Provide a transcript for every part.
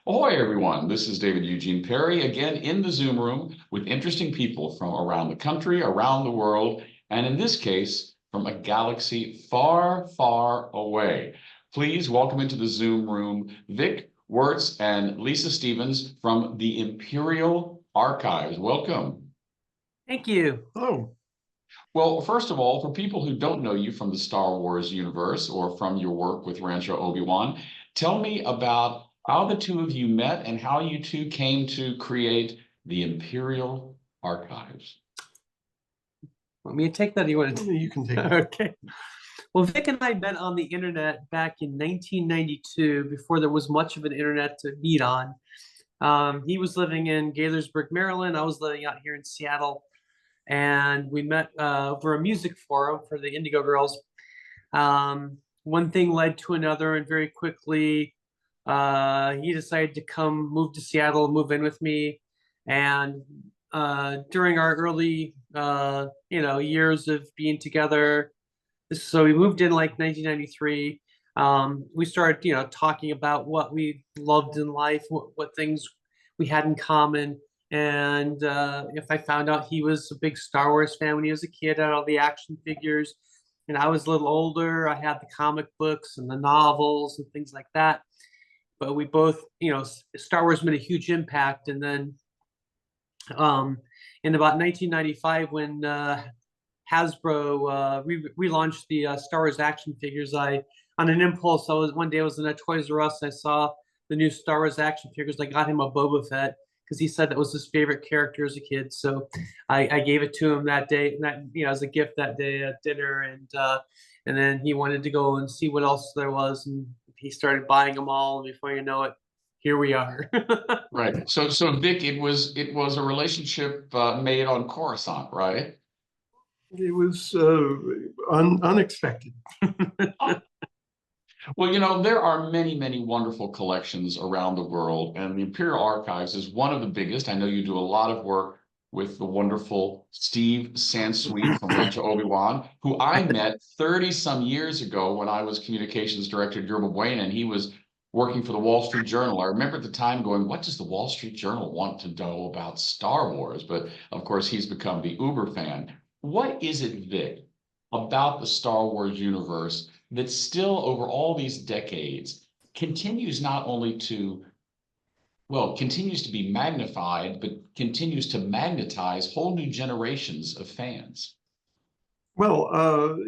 Ahoy, everyone. This is David Eugene Perry, again in the Zoom room with interesting people from around the country, around the world, and in this case, from a galaxy far, far away. Please welcome into the Zoom room Vic Wertz and Lisa Stevens from the Imperial Archives. Welcome. Thank you. Oh, Well, first of all, for people who don't know you from the Star Wars universe or from your work with Rancho Obi-Wan, tell me about how the two of you met and how you two came to create the Imperial Archives. Want me to take that? Or you want to? you can take it. Okay. Well, Vic and I met on the internet back in 1992, before there was much of an internet to meet on. He was living in Gaithersburg, Maryland. I was living out here in Seattle, and we met over a music forum for the Indigo Girls. One thing led to another, and very quickly, he decided to move to Seattle, move in with me, and during our early, years of being together, so we moved in like 1993. We started, talking about what we loved in life, what things we had in common. And if I found out he was a big Star Wars fan when he was a kid, had all the action figures, and I was a little older, I had the comic books and the novels and things like that. But we both, Star Wars made a huge impact. And then in about 1995, when Hasbro relaunched the Star Wars action figures, on an impulse, one day I was in a Toys R Us, I saw the new Star Wars action figures. I got him a Boba Fett because he said that was his favorite character as a kid. So I gave it to him that day, as a gift that day at dinner, and then he wanted to go and see what else there was, and he started buying them all. And before you know it, here we are. Right. So Vic, it was a relationship made on Coruscant, right? It was unexpected. Well, there are many, many wonderful collections around the world, and the Imperial Archives is one of the biggest. I know you do a lot of work with the wonderful Steve Sansweet from Rancho Obi-Wan, who I met 30 some years ago when I was communications director at Yerba Buena, and he was working for the Wall Street Journal. I remember at the time going, what does the Wall Street Journal want to know about Star Wars? But of course, he's become the Uber fan. What is it, Vic, about the Star Wars universe that still over all these decades continues not only to, well, continues to be magnified, but continues to magnetize whole new generations of fans? Well,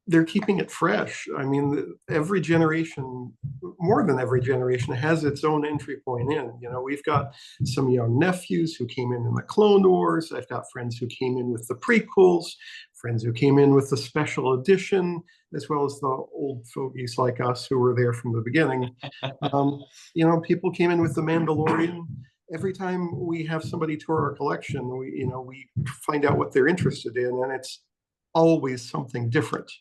they're keeping it fresh. I mean, every generation, more than every generation, has its own entry point in. We've got some young nephews who came in the Clone Wars. I've got friends who came in with the prequels, friends who came in with the special edition, as well as the old fogies like us who were there from the beginning. People came in with the Mandalorian. Every time we have somebody tour our collection, we find out what they're interested in, and it's always something different.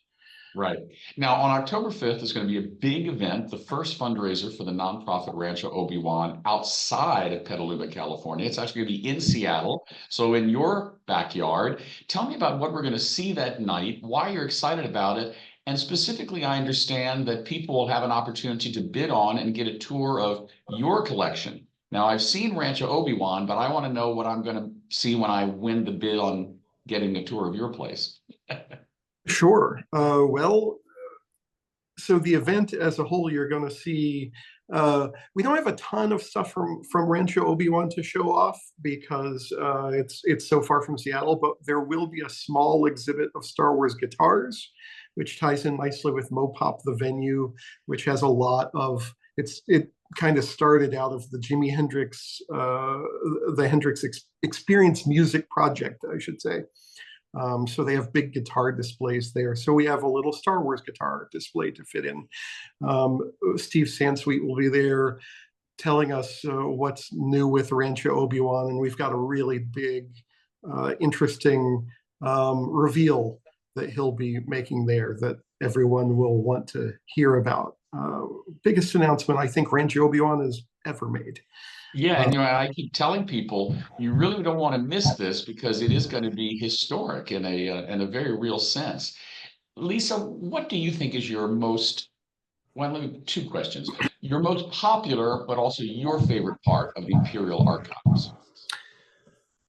Right. Now, on October 5th, there's going to be a big event, the first fundraiser for the nonprofit Rancho Obi-Wan outside of Petaluma, California. It's actually going to be in Seattle, so in your backyard. Tell me about what we're going to see that night, why you're excited about it, and specifically, I understand that people will have an opportunity to bid on and get a tour of your collection. Now, I've seen Rancho Obi-Wan, but I want to know what I'm going to see when I win the bid on getting a tour of your place. Sure. So the event as a whole, you're going to see, we don't have a ton of stuff from Rancho Obi-Wan to show off because it's so far from Seattle, but there will be a small exhibit of Star Wars guitars, which ties in nicely with Mopop, the venue, which has a lot of, it kind of started out of the Jimi Hendrix, the Hendrix Experience Music Project, I should say. So they have big guitar displays there. So we have a little Star Wars guitar display to fit in. Steve Sansweet will be there telling us what's new with Rancho Obi-Wan, and we've got a really big, interesting reveal that he'll be making there that everyone will want to hear about. Biggest announcement I think Rancho Obi-Wan has ever made. Yeah, and I keep telling people you really don't want to miss this because it is going to be historic in a very real sense. Lisa, what do you think is your most Well, let me, two questions. Your most popular, but also your favorite part of the Imperial Archives.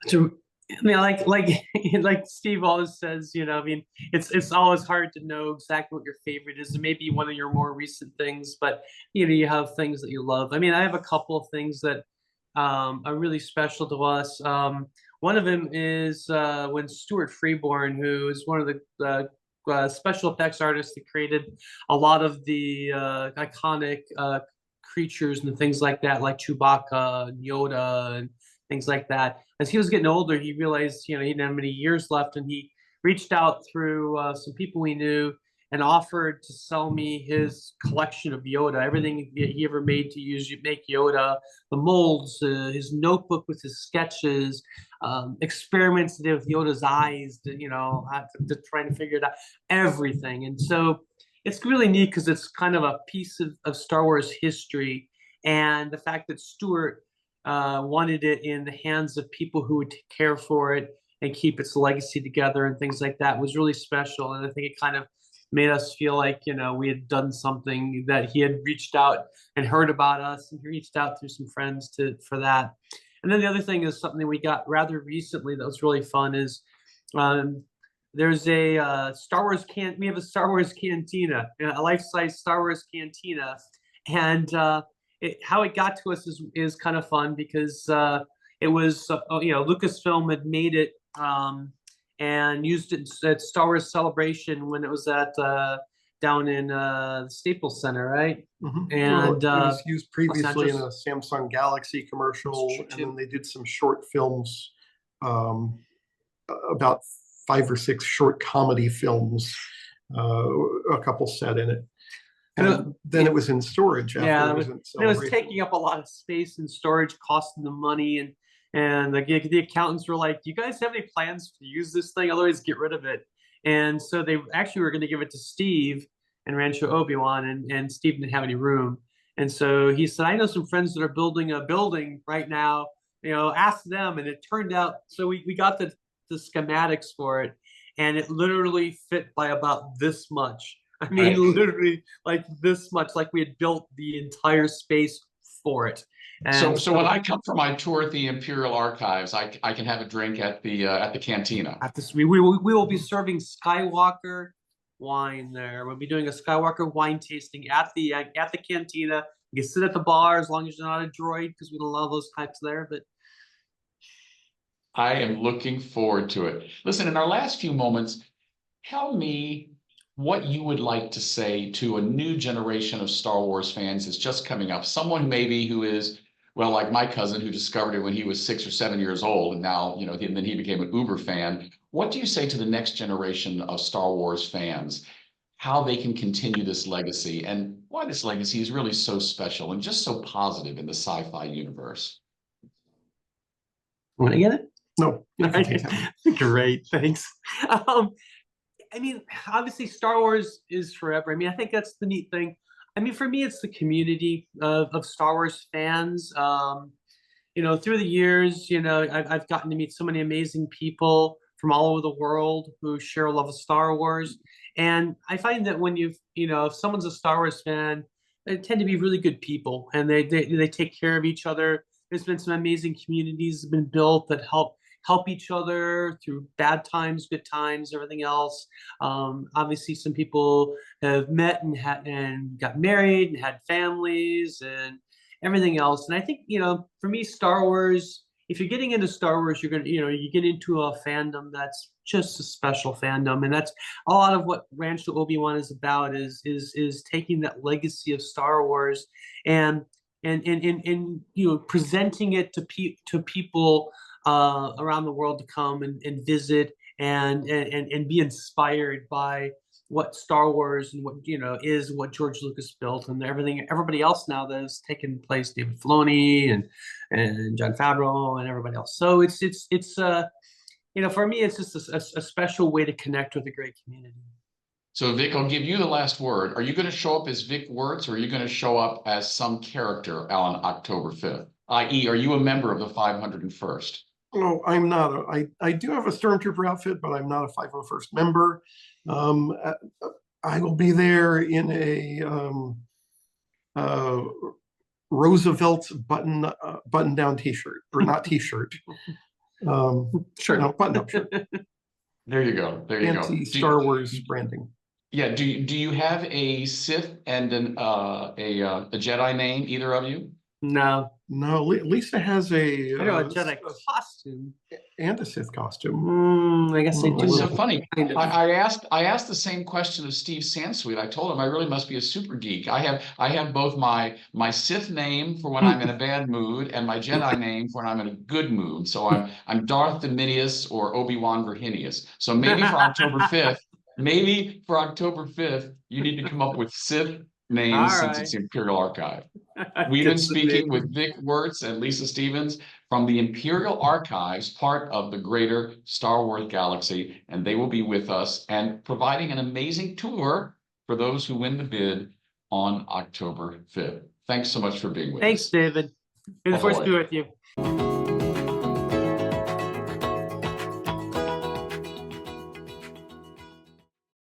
So, I mean, like Steve always says, I mean, it's always hard to know exactly what your favorite is. It may be one of your more recent things, but you have things that you love. I mean, I have a couple of things that are really special to us. One of them is when Stuart Freeborn, who is one of the special effects artists that created a lot of the iconic creatures and things like that, like Chewbacca and Yoda and things like that. As he was getting older, he realized, he didn't have many years left, and he reached out through some people we knew and offered to sell me his collection of Yoda, everything he ever made to make Yoda, the molds, his notebook with his sketches, experiments to do with Yoda's eyes, to trying to figure it out, everything. And so it's really neat because it's kind of a piece of Star Wars history, and the fact that Stuart wanted it in the hands of people who would care for it and keep its legacy together and things like that was really special. And I think it kind of made us feel like, we had done something, that he had reached out and heard about us, and he reached out through some friends for that. And then the other thing is something we got rather recently that was really fun is there's a Star Wars we have a Star Wars cantina, a life-size Star Wars cantina. And how it got to us is kind of fun because it was, Lucasfilm had made it and used it at Star Wars Celebration when it was at down in the Staples Center, right? Mm-hmm. And it was used previously in a Angeles. Samsung Galaxy commercial, and then they did some short films, about 5 or 6 short comedy films, a couple set in it. And then it was in storage after it was taking up a lot of space and storage, costing them money, and the accountants were like, "Do you guys have any plans to use this thing? Otherwise, get rid of it." And so they actually were going to give it to Steve and Rancho Obi-Wan, and Steve didn't have any room. And so he said, "I know some friends that are building a building right now. Ask them." And it turned out, so we got the schematics for it, and it literally fit by about this much. I mean, Right. Literally like this much, like we had built the entire space for it. And So when I come for my tour at the Imperial Archives, I can have a drink at the cantina. at this, we will be serving Skywalker wine there. We'll be doing a Skywalker wine tasting at the cantina. You can sit at the bar as long as you're not a droid, because we don't allow those types there. But I am looking forward to it. Listen, in our last few moments, tell me what you would like to say to a new generation of Star Wars fans that's just coming up. Someone maybe who is, well, like my cousin who discovered it when he was 6 or 7 years old, and now, then he became an uber fan. What do you say to the next generation of Star Wars fans? How they can continue this legacy, and why this legacy is really so special and just so positive in the sci-fi universe? want to get it? No. Great, thanks. I mean, obviously, Star Wars is forever. I mean, I think that's the neat thing. I mean, for me, it's the community of Star Wars fans. Through the years, I've gotten to meet so many amazing people from all over the world who share a love of Star Wars. And I find that when if someone's a Star Wars fan, they tend to be really good people, and they take care of each other. There's been some amazing communities that have been built that help each other through bad times, good times, everything else. Obviously, some people have met and got married and had families and everything else. And I think, for me, Star Wars, if you're getting into Star Wars, you're gonna, you get into a fandom that's just a special fandom, and that's a lot of what Rancho Obi-Wan is about. Is taking that legacy of Star Wars and presenting it to people around the world to come and visit and be inspired by what Star Wars and what is what George Lucas built, and everybody else now that has taken place, David Filoni and Jon Favreau and everybody else. So it's for me, it's just a special way to connect with a great community. So Vic, I'll give you the last word. Are you going to show up as Vic Wertz, or are you going to show up as some character on October 5th? I.e., are you a member of the 501st? No, I'm not. I do have a Stormtrooper outfit, but I'm not a 501st member. I will be there in a uh, Roosevelt's button-down T-shirt, or not T-shirt. Sure. No, button-up shirt. There you go. There you go. Fancy Star Wars branding. Yeah. Do you have a Sith and a Jedi name? Either of you? No, No, Lisa has I know a Jedi costume. and a Sith costume. I guess I Mm, do. It's so Well, funny. Kind of. I asked the same question of Steve Sansweet. I told him I really must be a super geek. I have both my Sith name for when I'm in a bad mood and my Jedi name for when I'm in a good mood. So I'm Darth Dominius or Obi-Wan Virginius. So maybe for October 5th, you need to come up with Sith names All since right. it's the Imperial Archive. We've Good been speaking name. with Vic Wertz and Lisa Stevens from the Imperial Archives, part of the greater Star Wars galaxy, and they will be with us and providing an amazing tour for those who win the bid on October 5th. Thanks so much for being with Thanks, us. David. May the force Ahoy. be with you.